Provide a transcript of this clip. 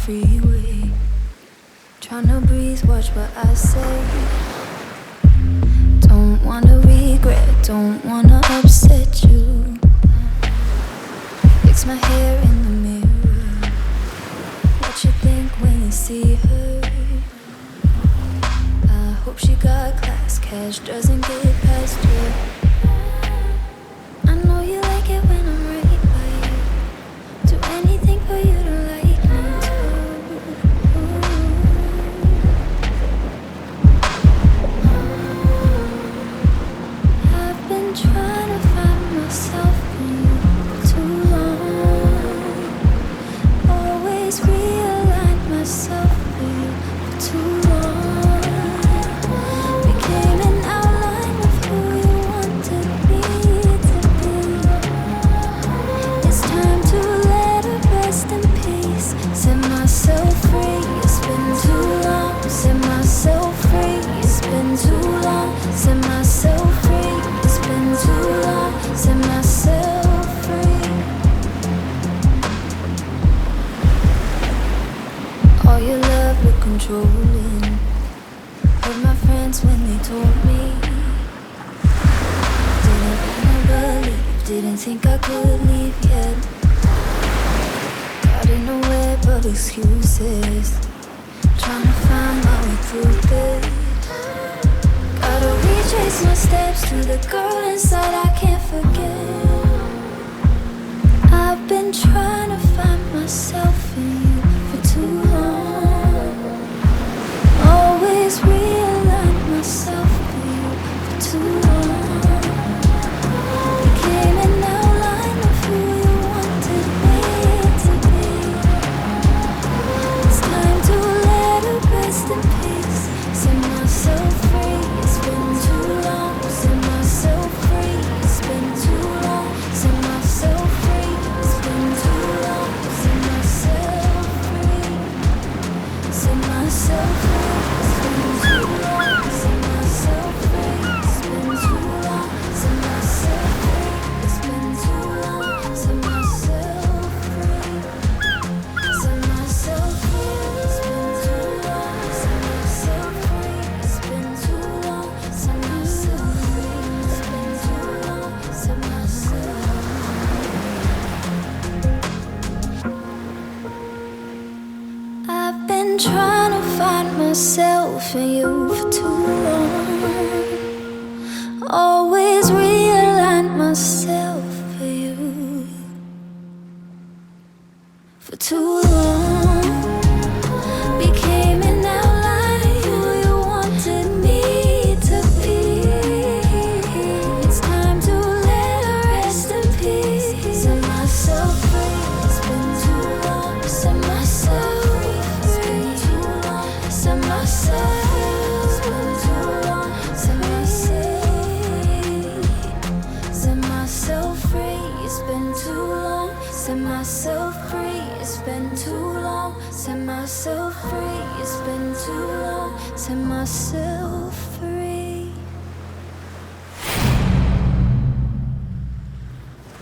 freeway, tryna breathe, watch what I say. Don't wanna regret, don't wanna upset you. Fix my hair in the mirror. What you think when you see her? I hope she got class, cash doesn't get past you. I know you like it when I'm right by you. Do anything for you to like me too. I've been trying to find myself in you for too long. Always realign myself with you for too long. Became an outline of who you wanted me to be. It's time to let it rest in peace. Set myself free, it's been too long. Set myself free, it's been too long. Set myself free, it's been too long. Set myself free. All your love look controlling. Heard my friends when they told me. Didn't wanna believe, didn't think I could leave yet. Caught in a web of excuses, trying to find my way through it. Gotta retrace my steps to the girl inside I can't forget. I've been trying to find myself in you for too long. Always realign myself with you for too long. Became an outline of who you wanted me to be. It's time to let it rest in peace. Set myself free, it's been too long. Set myself free, it's been too long. Set myself free, it's been too long. Set myself free. Set myself free, it's been too long. Set myself free, it's been too long. Set myself free, it's been too long. Set myself free. Set myself free, it's been too long. Set myself free, it's been too long. Set myself free, it's been too long. Set myself. I've been trying to find myself in you for too long. Always realign myself for you for too long. Became an outline who you wanted me to be. It's time to let her rest in peace. Set myself free, it's been too long. Set myself free, it's been too long. Set myself free, it's been too long. Set myself. Set myself free, it's been too long. Set myself free, it's been too long. Set myself free, it's been too long. Set myself free.